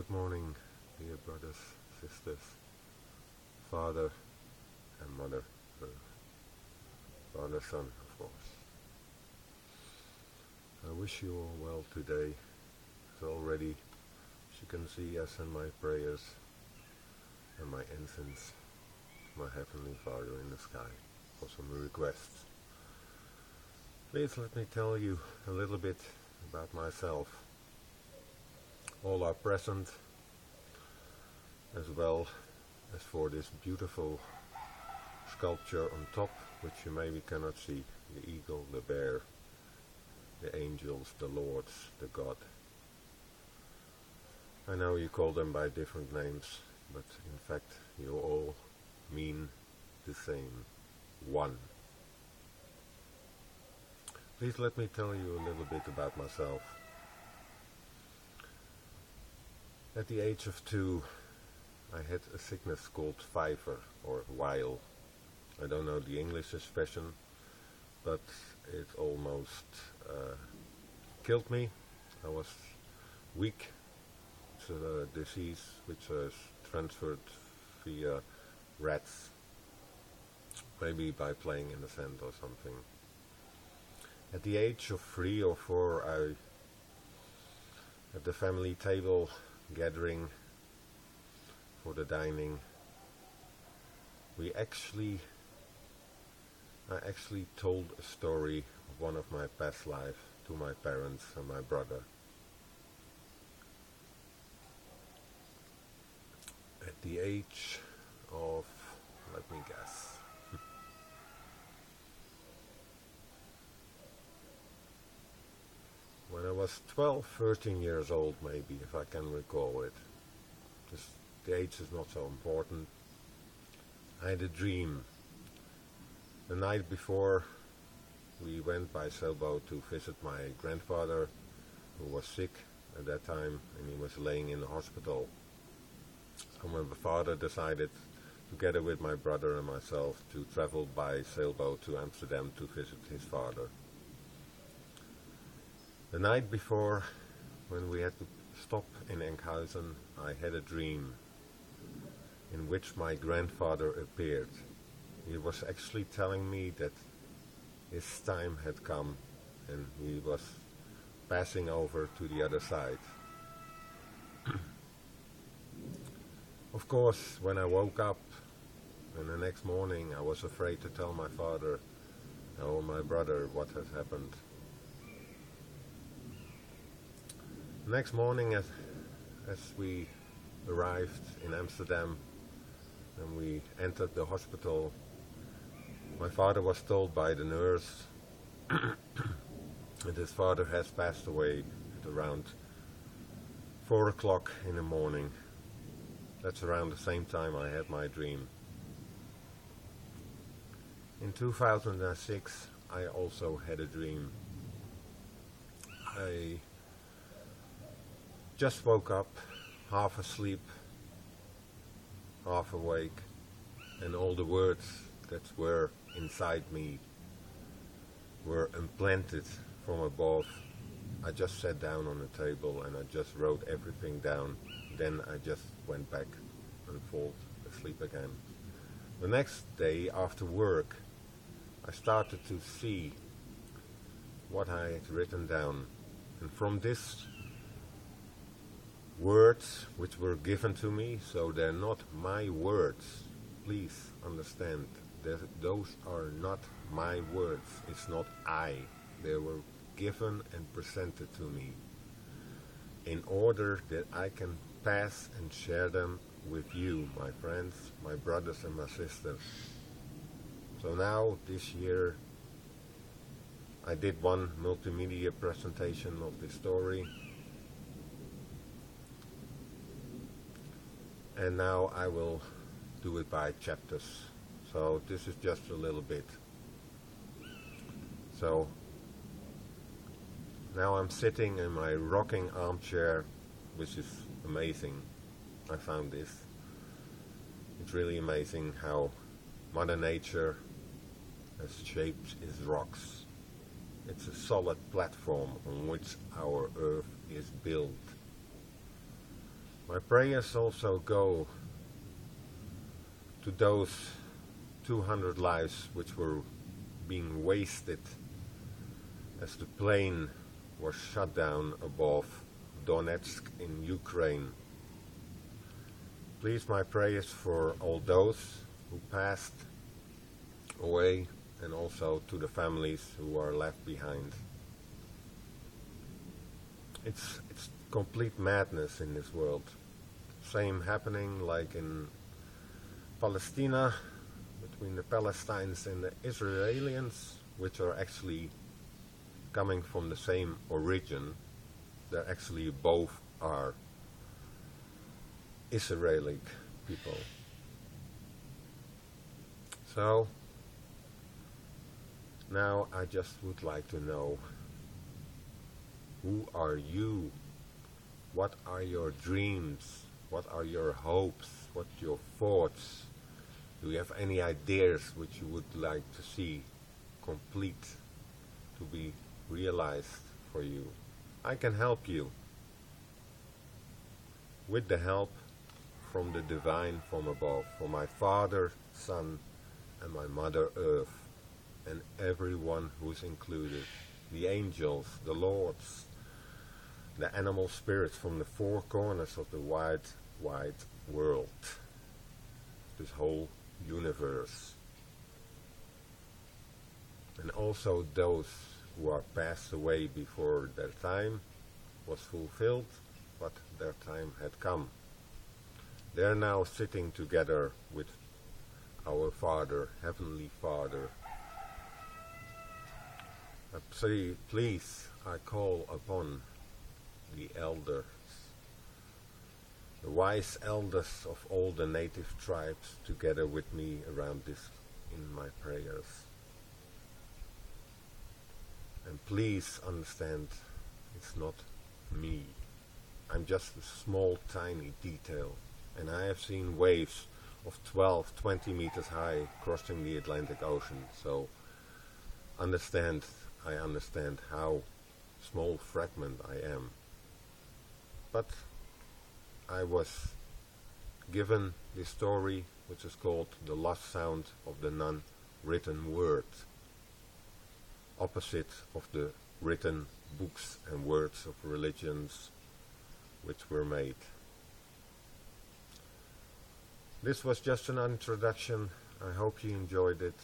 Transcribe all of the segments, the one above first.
Good morning, dear brothers, sisters, father and mother, father, son, of course. I wish you all well today. As already, as you can see, I send my prayers and my incense to my Heavenly Father in the sky for some requests. Please let me tell you a little bit about myself. All are present, as well as for this beautiful sculpture on top, which you maybe cannot see, the eagle, the bear, the angels, the lords, the God. I know you call them by different names, but in fact you all mean the same, one. Please let me tell you a little bit about myself. At the age of 2, I had a sickness called fever or wile. I don't know the English expression, but it almost killed me. I was weak. It's a disease which is transferred via rats, maybe by playing in the sand or something. At the age of 3 or 4, at the family table gathering for the dining, I actually told a story of one of my past life to my parents and my brother. At the age of, let me guess, when I was 12, 13 years old, maybe, if I can recall it. The age is not so important. I had a dream. The night before, we went by sailboat to visit my grandfather, who was sick at that time, and he was laying in the hospital. So my father decided, together with my brother and myself, to travel by sailboat to Amsterdam to visit his father. The night before, when we had to stop in Enkhuizen, I had a dream in which my grandfather appeared. He was actually telling me that his time had come and he was passing over to the other side. Of course, when I woke up and the next morning, I was afraid to tell my father or my brother what had happened. Next morning, as we arrived in Amsterdam and we entered the hospital, my father was told by the nurse that his father has passed away at around 4 o'clock in the morning. That's around the same time I had my dream. In 2006, I also had a dream. I just woke up, half asleep, half awake, and all the words that were inside me were implanted from above. I just sat down on the table and I just wrote everything down. Then I just went back and fell asleep again. The next day after work, I started to see what I had written down, and from this words which were given to me, so they're not my words. Please understand, those are not my words. It's not I. They were given and presented to me in order that I can pass and share them with you, my friends, my brothers and my sisters. So now, this year, I did one multimedia presentation of this story. And now I will do it by chapters. So this is just a little bit. So now I'm sitting in my rocking armchair, which is amazing. I found this. It's really amazing how Mother Nature has shaped its rocks. It's a solid platform on which our earth is built. My prayers also go to those 200 lives which were being wasted as the plane was shut down above Donetsk in Ukraine. Please, my prayers for all those who passed away and also to the families who are left behind. It's complete madness in this world. Same happening like in Palestine, between the Palestinians and the Israelis, which are actually coming from the same origin. They're actually both are Israeli people. So now I just would like to know, who are you? What are your dreams? What are your hopes? What are your thoughts? Do you have any ideas which you would like to see complete, to be realized for you? I can help you with the help from the divine from above, from my Father, Son, and my Mother Earth, and everyone who's included, the angels, the lords, the animal spirits from the four corners of the wide world, this whole universe, and also those who are passed away before their time was fulfilled, but their time had come. They're now sitting together with our Father, Heavenly Father. Please, I call upon the elders, the wise elders of all the native tribes, together with me around this in my prayers. And please understand, it's not me. I'm just a small, tiny detail. And I have seen waves of 12, 20 meters high crossing the Atlantic Ocean. So I understand how small fragment I am. But I was given this story, which is called The Lost Sound of the Non-Written Word, opposite of the written books and words of religions which were made. This was just an introduction. I hope you enjoyed it,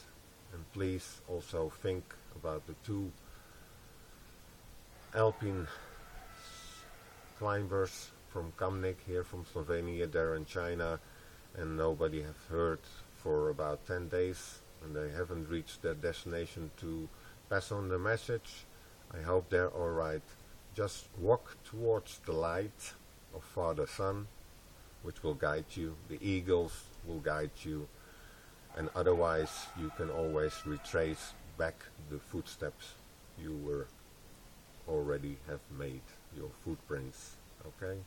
and please also think about the two Alpine climbers from Kamnik here from Slovenia. They're in China, and nobody have heard for about 10 days, and they haven't reached their destination to pass on the message. I hope they're alright. Just walk towards the light of Father Son, which will guide you. The eagles will guide you, and otherwise you can always retrace back the footsteps you were already have made, your footprints. Okay?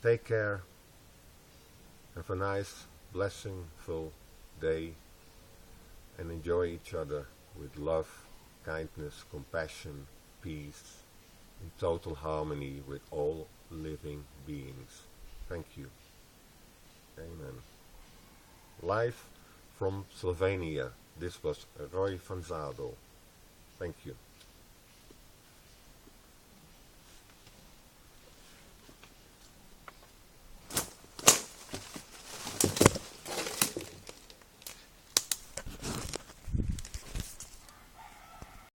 Take care. Have a nice, blessingful day, and enjoy each other with love, kindness, compassion, peace, in total harmony with all living beings. Thank you. Amen. Live from Slovenia, this was Roy van Zadel. Thank you.